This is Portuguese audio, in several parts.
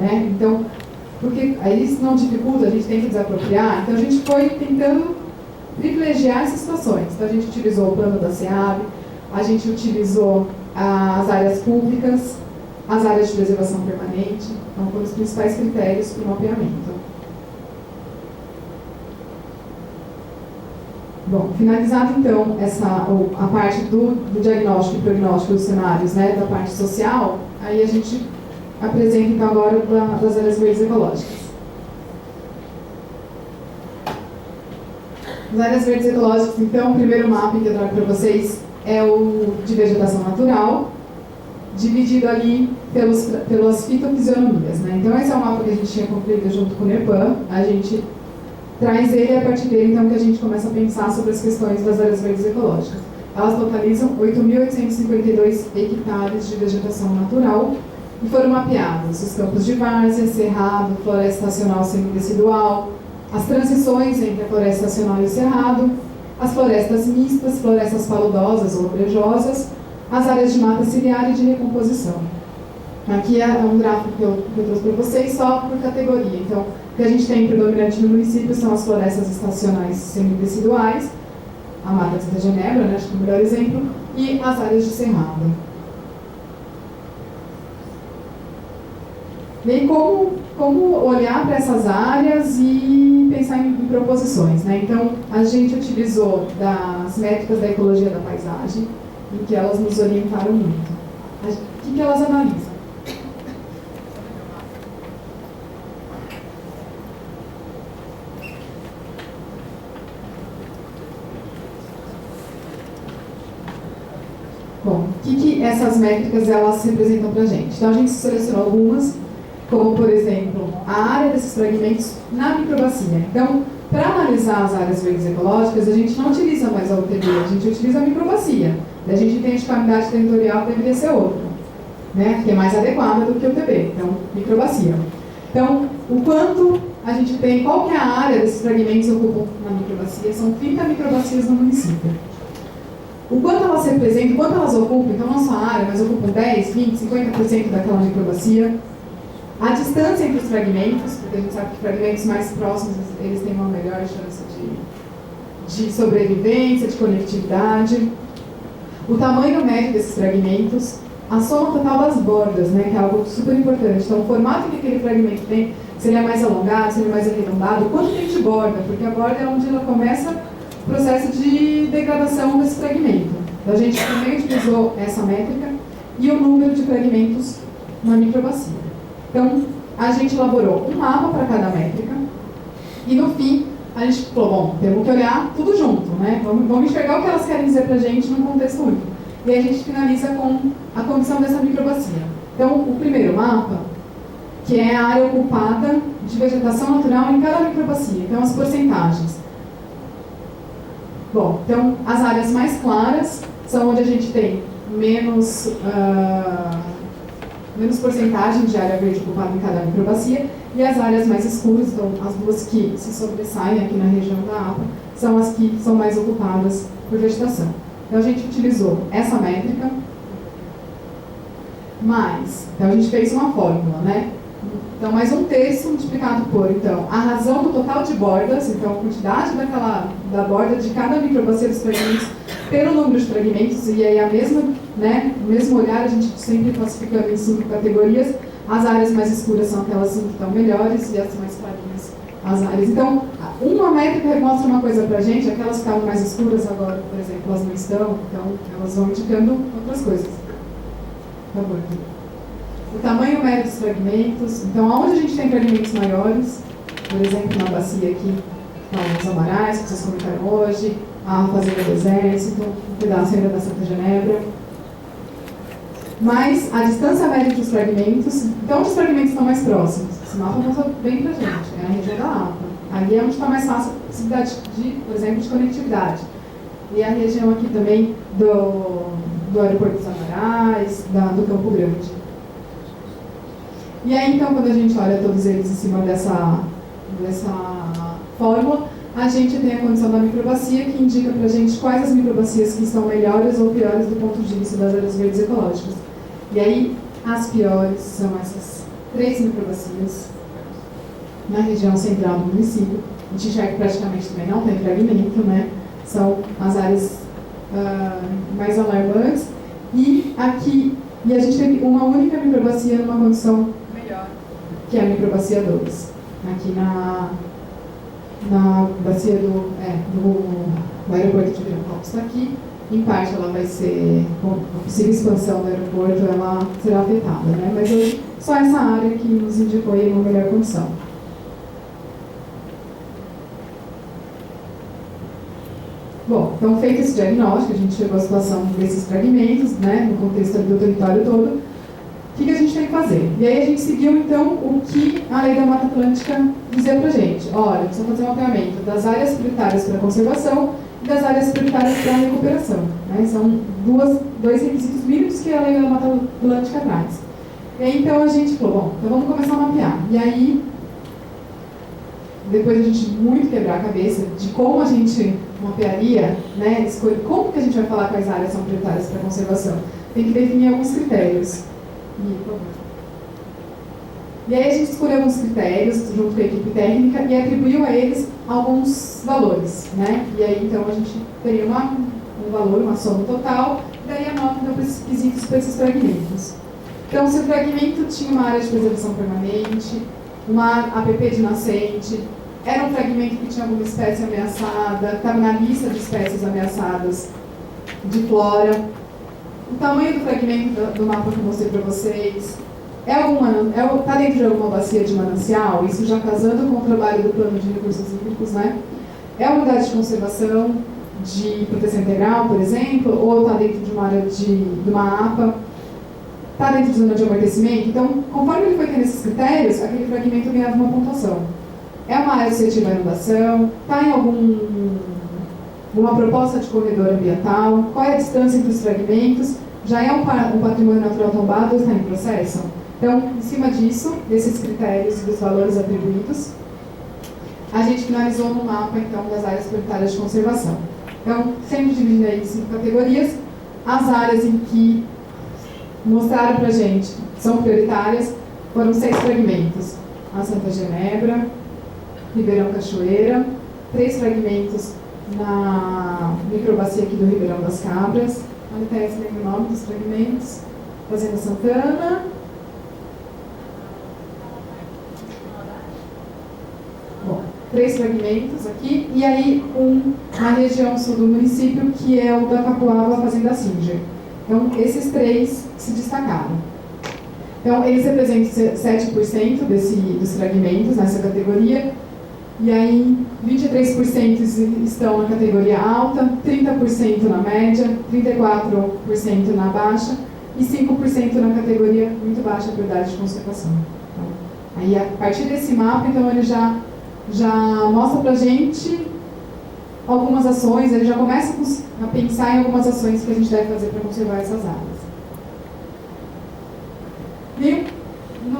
né? Então, porque aí isso não dificulta, a gente tem que desapropriar, então a gente foi tentando privilegiar essas situações. Então a gente utilizou o plano da SEAB, a gente utilizou as áreas públicas, as áreas de preservação permanente, então foram os principais critérios para o mapeamento. Bom, finalizado então a parte do diagnóstico e prognóstico dos cenários, né, da parte social, aí a gente apresenta então agora das áreas verdes ecológicas. As áreas verdes ecológicas, então, o primeiro mapa que eu trago para vocês é o de vegetação natural, dividido ali pelas fitofisionomias, né? Então esse é o mapa que a gente tinha concluído junto com o NEPAM. A gente traz ele a partir dele, então, que a gente começa a pensar sobre as questões das áreas verdes ecológicas. Elas totalizam 8.852 hectares de vegetação natural e foram mapeados os campos de várzea, cerrado, floresta estacional semidecidual, as transições entre a floresta estacional e o cerrado, as florestas mistas, florestas paludosas ou brejosas, as áreas de mata ciliar e de recomposição. Aqui é um gráfico que eu trouxe para vocês só por categoria. Então, o que a gente tem predominante no município são as florestas estacionais semideciduais, a Mata de Santa Genebra, né, acho que é o melhor exemplo, e as áreas de cerrado. E aí, como olhar para essas áreas e pensar em proposições, né? Então, a gente utilizou das métricas da ecologia da paisagem, em que elas nos orientaram muito. O que elas analisam? Bom, o que essas métricas elas representam para a gente? Então, a gente selecionou algumas, como, por exemplo, a área desses fragmentos na microbacia. Então, para analisar as áreas verdes ecológicas, a gente não utiliza mais a UTB, a gente utiliza a microbacia. A gente entende que a unidade territorial deveria ser outra, né, que é mais adequada do que o UTB, então, microbacia. Então, o quanto a gente tem, qual que é a área desses fragmentos que ocupam na microbacia? São 30 microbacias no município. O quanto elas representam, o quanto elas ocupam, então não só a área, mas ocupam 10, 20, 50% daquela microbacia. A distância entre os fragmentos, porque a gente sabe que fragmentos mais próximos, eles têm uma melhor chance de sobrevivência, de conectividade. O tamanho médio desses fragmentos, a soma total das bordas, né, que é algo super importante. Então, o formato que aquele fragmento tem, se ele é mais alongado, se ele é mais arredondado, quanto tem de borda, porque a borda é onde ela começa o processo de degradação desse fragmento. Então, a gente também utilizou essa métrica e o número de fragmentos na microbacia. Então, a gente elaborou um mapa para cada métrica e, no fim, a gente falou, bom, temos que olhar tudo junto, né? Vamos enxergar o que elas querem dizer para a gente num contexto único. E aí a gente finaliza com a condição dessa microbacia. Então, o primeiro mapa, que é a área ocupada de vegetação natural em cada microbacia. Então, as porcentagens. Bom, então, as áreas mais claras são onde a gente tem menos porcentagem de área verde ocupada em cada microbacia, e as áreas mais escuras, então as duas que se sobressaem aqui na região da APA, são as que são mais ocupadas por vegetação. Então a gente utilizou essa métrica, então a gente fez uma fórmula, né? Então, mais um terço multiplicado por, então, a razão do total de bordas, então a quantidade da borda de cada microbacia dos fragmentos pelo número de fragmentos, e aí o mesmo olhar, a gente sempre classificando em 5 categorias. As áreas mais escuras são aquelas 5 que estão melhores e as mais clarinhas as áreas. Então, uma métrica mostra uma coisa para a gente, aquelas que estavam mais escuras agora, por exemplo, elas não estão, então elas vão indicando outras coisas. Por favor. O tamanho médio dos fragmentos, então onde a gente tem fragmentos maiores, por exemplo, na bacia aqui, os Amarais, que vocês comentaram hoje, a Fazenda do Exército, um pedaço ainda da Santa Genebra. Mas a distância média dos fragmentos, então onde os fragmentos estão mais próximos? Esse mapa mostra bem pra gente, é a região da APA. Ali é onde está mais fácil a possibilidade por exemplo, de conectividade. E a região aqui também do aeroporto dos Amarais, do Campo Grande. E aí, então, quando a gente olha todos eles em cima dessa fórmula, a gente tem a condição da microbacia, que indica para a gente quais as microbacias que estão melhores ou piores do ponto de vista das áreas verdes ecológicas. E aí, as piores são essas 3 microbacias na região central do município. A gente enxerga que praticamente também não tem fragmento, né? São as áreas mais alarmantes. E aqui, a gente teve uma única microbacia numa condição melhor, que é a microbacia 2. Aqui na bacia do aeroporto de Viracopos está aqui. Em parte ela vai ser, com a possível expansão do aeroporto, ela será afetada, né? Mas hoje só essa área que nos indicou aí uma melhor condição. Bom, então feito esse diagnóstico, a gente chegou à situação desses fragmentos, né, no contexto do território todo, o que a gente tem que fazer? E aí a gente seguiu, então, o que a Lei da Mata Atlântica dizia pra gente. Olha, precisa fazer um mapeamento das áreas prioritárias para conservação e das áreas prioritárias para recuperação. Né? São dois requisitos mínimos que a Lei da Mata Atlântica traz. E aí, então, a gente falou, bom, então vamos começar a mapear. E aí, depois a gente muito quebrar a cabeça de como a gente mapearia, né, como que a gente vai falar quais áreas são prioritárias para conservação. Tem que definir alguns critérios. E aí a gente escolheu alguns critérios junto com a equipe técnica e atribuiu a eles alguns valores, né? E aí então a gente teria um valor, uma soma total, e daí a nota então, para esses quesitos, para esses fragmentos. Então, se o fragmento tinha uma área de preservação permanente, uma APP de nascente, era um fragmento que tinha alguma espécie ameaçada, estava na lista de espécies ameaçadas de flora, o tamanho do fragmento do mapa que eu mostrei para vocês, está dentro de alguma bacia de manancial, isso já casando com o trabalho do plano de recursos hídricos, né? É uma unidade de conservação de proteção integral, por exemplo, ou está dentro de uma área de uma APA, está dentro de zona de amortecimento. Então, conforme ele foi tendo esses critérios, aquele fragmento ganhava uma pontuação. É uma área suscetível à inundação, está em alguma proposta de corredor ambiental, qual é a distância entre os fragmentos, já é um patrimônio natural tombado ou está em processo? Então, em cima disso, desses critérios e dos valores atribuídos, a gente finalizou no mapa, então, das áreas prioritárias de conservação. Então, sempre dividindo aí em 5 categorias, as áreas em que mostraram para a gente são prioritárias foram 6 fragmentos. A Santa Genebra, Ribeirão Cachoeira, 3 fragmentos na microbacia aqui do Ribeirão das Cabras, onde tem esse mesmo nome dos fragmentos, Fazenda Santana, bom, 3 fragmentos aqui, e aí na região sul do município, que é o da Capuava, Fazenda Singer. Então, esses 3 se destacaram. Então, eles representam 7% dos fragmentos nessa categoria, e aí 23% estão na categoria alta, 30% na média, 34% na baixa e 5% na categoria muito baixa, prioridade de conservação. Então, aí, a partir desse mapa, então, ele já mostra pra gente algumas ações, ele já começa a pensar em algumas ações que a gente deve fazer para conservar essas áreas. E,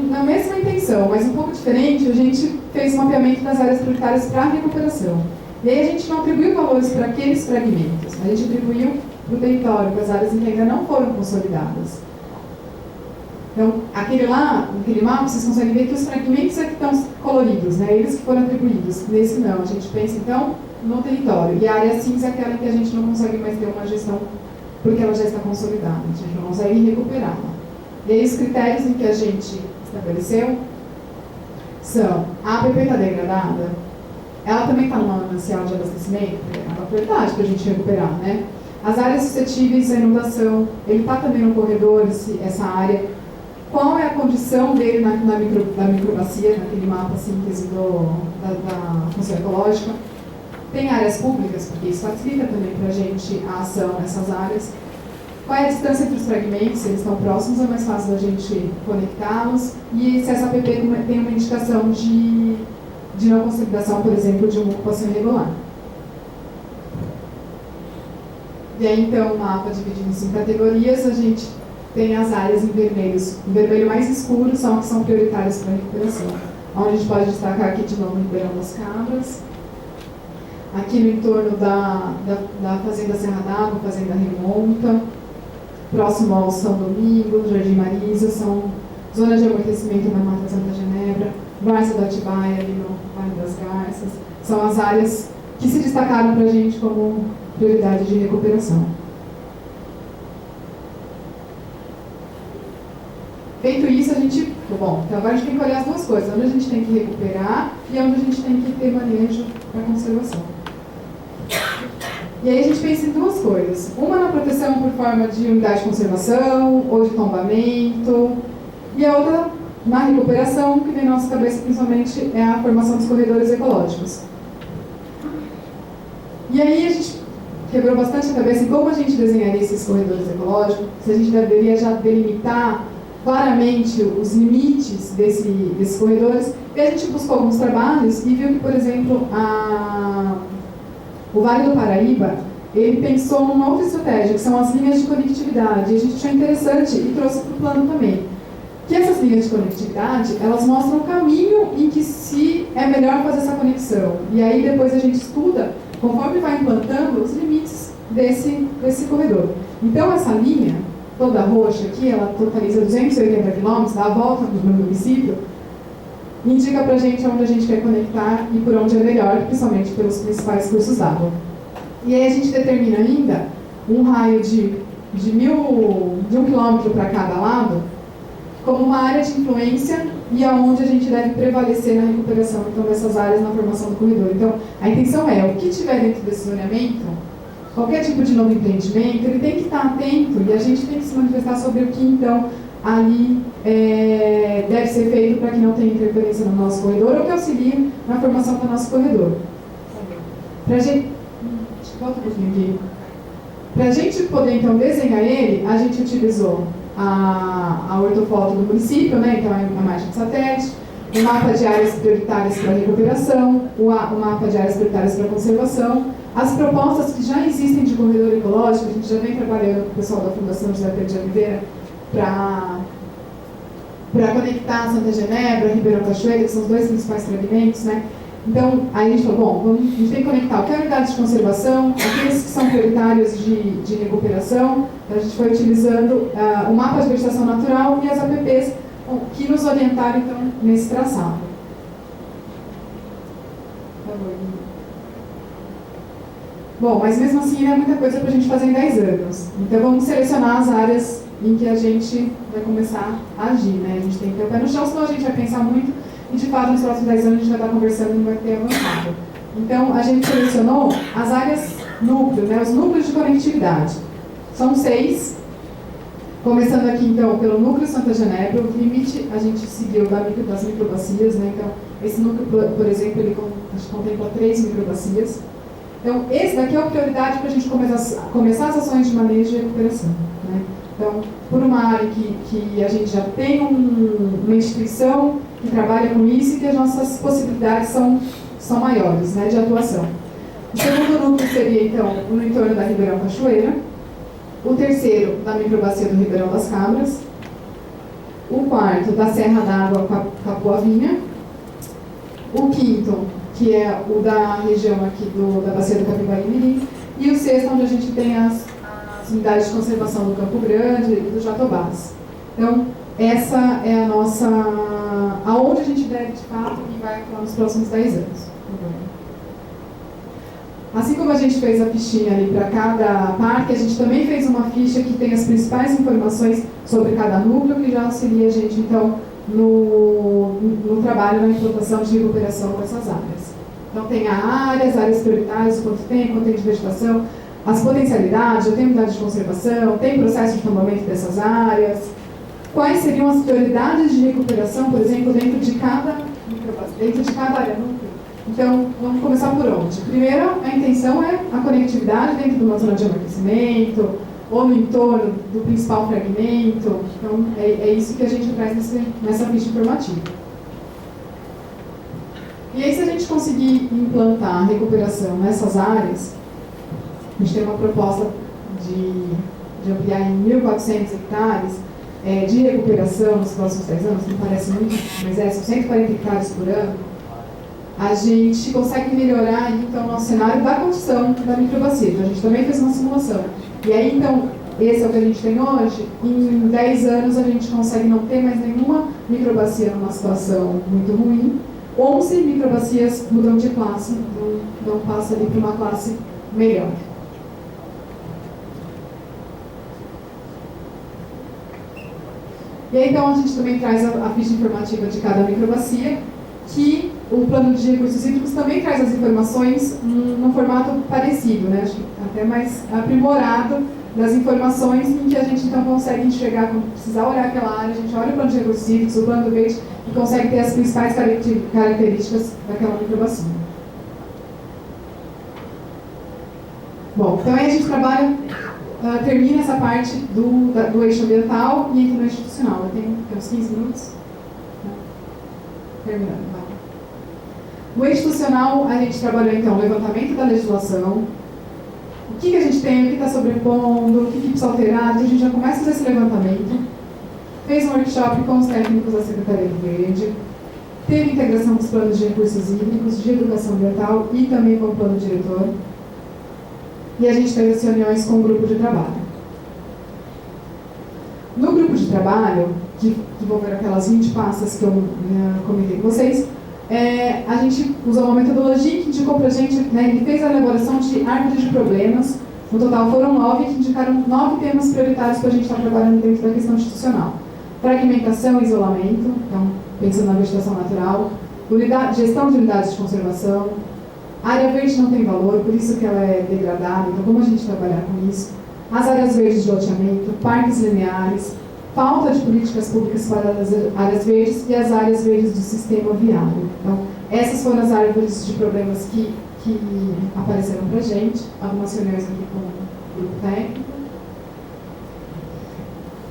na mesma intenção, mas um pouco diferente, a gente fez o mapeamento das áreas prioritárias para a recuperação. E aí a gente não atribuiu valores para aqueles fragmentos, a gente atribuiu para o território, para as áreas em que ainda não foram consolidadas. Então, aquele mapa, vocês conseguem ver que os fragmentos é que estão coloridos, né? Eles que foram atribuídos. Nesse não, a gente pensa então no território. E a área cinza é aquela que a gente não consegue mais ter uma gestão porque ela já está consolidada, a gente não consegue recuperá-la. E aí os critérios em que a gente estabeleceu são: a APP está degradada, ela também está numa manancial de abastecimento, é uma prioridade para a gente recuperar, né? As áreas suscetíveis à inundação, ele está também no corredor, essa área. Qual é a condição dele na microbacia, naquele mapa síntese da função ecológica? Tem áreas públicas, porque isso facilita também para a gente a ação nessas áreas. Qual é a distância entre os fragmentos? Se eles estão próximos, é mais fácil da gente conectá-los. E se essa APP tem uma indicação de não consolidação, por exemplo, de uma ocupação irregular. E aí, então, o mapa dividido em 5 categorias, a gente tem as áreas em vermelhos. O vermelho mais escuro são as que são prioritárias para a recuperação. Onde a gente pode destacar aqui de novo o Ribeirão das Cabras. Aqui no entorno da Fazenda Serra d'Água, Fazenda Remonta. Próximo ao São Domingos, Jardim Marisa, são zona de amortecimento na Mata Santa Genebra, Várzea do Atibaia, ali no Vale das Garças. São as áreas que se destacaram para a gente como prioridade de recuperação. Feito isso, a gente... Bom, então agora a gente tem que olhar as duas coisas. Onde a gente tem que recuperar e onde a gente tem que ter manejo para conservação. E aí a gente pensa em duas coisas. Uma na proteção por forma de unidade de conservação ou de tombamento. E a outra na recuperação, que vem na nossa cabeça principalmente é a formação dos corredores ecológicos. E aí a gente quebrou bastante a cabeça em como a gente desenharia esses corredores ecológicos, se a gente deveria já delimitar claramente os limites desses corredores. E a gente buscou alguns trabalhos e viu que, por exemplo, o Vale do Paraíba, ele pensou numa outra estratégia, que são as linhas de conectividade. E a gente achou interessante e trouxe para o plano também. Que essas linhas de conectividade, elas mostram o caminho em que se é melhor fazer essa conexão. E aí depois a gente estuda, conforme vai implantando, os limites desse corredor. Então essa linha, toda roxa aqui, ela totaliza 280 quilômetros, dá a volta no município, indica pra gente onde a gente quer conectar e por onde é melhor, principalmente pelos principais cursos d'água. E aí a gente determina ainda um raio de 1 quilômetro para cada lado, como uma área de influência e aonde a gente deve prevalecer na recuperação então, dessas áreas na formação do corredor. Então, a intenção é, o que tiver dentro desse zoneamento, qualquer tipo de novo empreendimento, ele tem que estar atento e a gente tem que se manifestar sobre o que, então, ali deve ser feito para que não tenha interferência no nosso corredor ou que auxilie na formação do nosso corredor. Para a gente... Volta um pouquinho aqui. Para a gente poder, então, desenhar ele, a gente utilizou a ortofoto do município, né? Então a imagem de satélite, o mapa de áreas prioritárias para recuperação, o mapa de áreas prioritárias para conservação, as propostas que já existem de corredor ecológico, a gente já vem trabalhando com o pessoal da Fundação José Pedro de Oliveira para conectar Santa Genebra, Ribeirão Cachoeira, que são os dois principais fragmentos, né? Então, aí a gente falou, bom, a gente tem que conectar o que é unidade de conservação, aqueles que são prioritários de recuperação. Então, a gente foi utilizando o mapa de vegetação natural e as APPs que nos orientaram, então, nesse traçado. Bom, mas mesmo assim é muita coisa para a gente fazer em 10 anos. Então, vamos selecionar as áreas em que a gente vai começar a agir, né? A gente tem que ter o pé no chão, senão a gente vai pensar muito e, de fato, nos próximos 10 anos a gente vai estar conversando e não vai ter avançado. Então, a gente selecionou as áreas núcleo, né? Os núcleos de conectividade. São 6. Começando aqui, então, pelo núcleo Santa Genebra. O limite a gente seguiu das microbacias, né? Então, esse núcleo, por exemplo, ele contempla 3 microbacias. Então, esse daqui é a prioridade para a gente começar as ações de manejo e recuperação, né? Então, por uma área que a gente já tem uma instituição que trabalha com isso e que as nossas possibilidades são maiores, né, de atuação. O segundo núcleo seria, então, no entorno da Ribeirão Cachoeira. O terceiro, da microbacia do Ribeirão das Cabras. O quarto, da Serra d'Água Capuavinha. O quinto, que é o da região aqui da bacia do Capivari-Mirim. E o sexto, onde a gente tem as unidades de conservação do Campo Grande e do Jatobás. Então, essa é a nossa... aonde a gente deve, de fato, e vai atuar nos próximos 10 anos. Assim como a gente fez a fichinha ali para cada parque, a gente também fez uma ficha que tem as principais informações sobre cada núcleo, que já auxilia a gente, então, no trabalho, na implantação de recuperação dessas áreas. Então, tem as áreas prioritárias, quanto tem de vegetação, as potencialidades, já tem unidade de conservação, tem processo de tombamento dessas áreas, quais seriam as prioridades de recuperação, por exemplo, dentro de cada área núcleo. Então, vamos começar por onde? Primeiro, a intenção é a conectividade dentro de uma zona de amortecimento, ou no entorno do principal fragmento. Então, é isso que a gente traz nessa ficha informativa. E aí, se a gente conseguir implantar a recuperação nessas áreas, a gente tem uma proposta de ampliar em 1.400 hectares de recuperação nos próximos 10 anos, não parece muito, mas são 140 hectares por ano. A gente consegue melhorar, então, o nosso cenário da construção da microbacia. Então, a gente também fez uma simulação. E aí, então, esse é o que a gente tem hoje, em 10 anos a gente consegue não ter mais nenhuma microbacia numa situação muito ruim. 11 microbacias mudam de classe, então passa ali para uma classe melhor. E aí, então, a gente também traz a ficha informativa de cada microbacia, que o plano de recursos hídricos também traz as informações num formato parecido, né? Acho que até mais aprimorado das informações em que a gente então consegue enxergar, quando precisar olhar aquela área, a gente olha o plano de recursos hídricos, o plano do verde e consegue ter as principais características daquela microbacia. Bom, então aí a gente trabalha, termina essa parte do eixo ambiental e entra no eixo institucional. Eu tenho uns 15 minutos. Terminando, vai. No eixo institucional, a gente trabalhou então o levantamento da legislação, o que a gente tem, o que está sobrepondo, o que precisa alterar, então a gente já começa a fazer esse levantamento, fez um workshop com os técnicos da Secretaria do Verde, teve integração dos planos de recursos hídricos, de educação ambiental e também com o plano diretor, e a gente fez as reuniões com o grupo de trabalho. No grupo de trabalho, que envolveram aquelas 20 pastas que eu comentei com vocês, a gente usou uma metodologia que indicou para a gente, né, ele fez a elaboração de árvores de problemas. No total foram 9, que indicaram 9 temas prioritários para a gente estar trabalhando dentro da questão institucional. Fragmentação e isolamento, então pensando na vegetação natural, gestão de unidades de conservação, área verde não tem valor, por isso que ela é degradada, então como a gente trabalhar com isso, as áreas verdes de loteamento, parques lineares, falta de políticas públicas para as áreas verdes e as áreas verdes do sistema viário. Então, essas foram as árvores de problemas que apareceram para a gente, algumas reuniões aqui com o grupo técnico.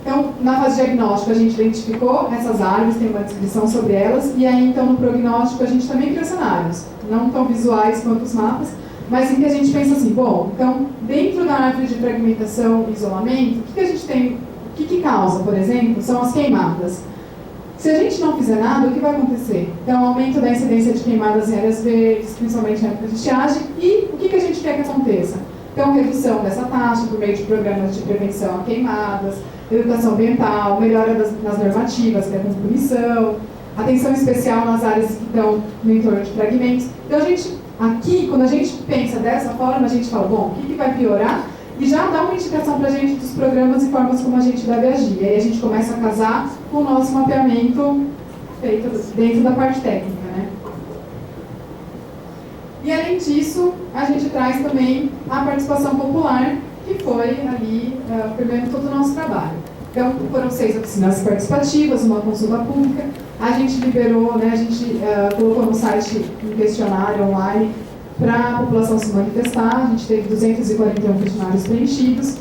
Então, na fase diagnóstica, a gente identificou essas árvores, tem uma descrição sobre elas, e aí, então, no prognóstico, a gente também criou cenários, não tão visuais quanto os mapas, mas em que a gente pensa assim, bom, então, dentro da árvore de fragmentação e isolamento, o que a gente tem, o que causa, por exemplo, são as queimadas. Se a gente não fizer nada, o que vai acontecer? Então, aumento da incidência de queimadas em áreas verdes, principalmente na época de estiagem, e o que a gente quer que aconteça? Então, redução dessa taxa por meio de programas de prevenção a queimadas, educação ambiental, melhora nas normativas, que é com punição, atenção especial nas áreas que estão no entorno de fragmentos. Então, a gente, aqui, quando a gente pensa dessa forma, a gente fala, bom, o que vai piorar? E já dá uma indicação para a gente dos programas e formas como a gente deve agir. E aí a gente começa a casar com o nosso mapeamento feito dentro da parte técnica, né? E além disso, a gente traz também a participação popular, que foi ali o primeiro todo o nosso trabalho. Então, foram 6 oficinas participativas, uma consulta pública. A gente liberou, né, a gente colocou no site um questionário online para a população se manifestar. A gente teve 241 questionários preenchidos,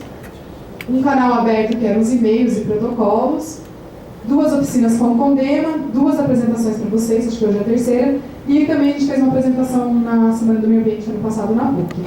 um canal aberto que eram os e-mails e protocolos, 2 oficinas com Condema, 2 apresentações para vocês, acho que hoje é a terceira, e também a gente fez uma apresentação na Semana do Meio Ambiente ano passado na PUC.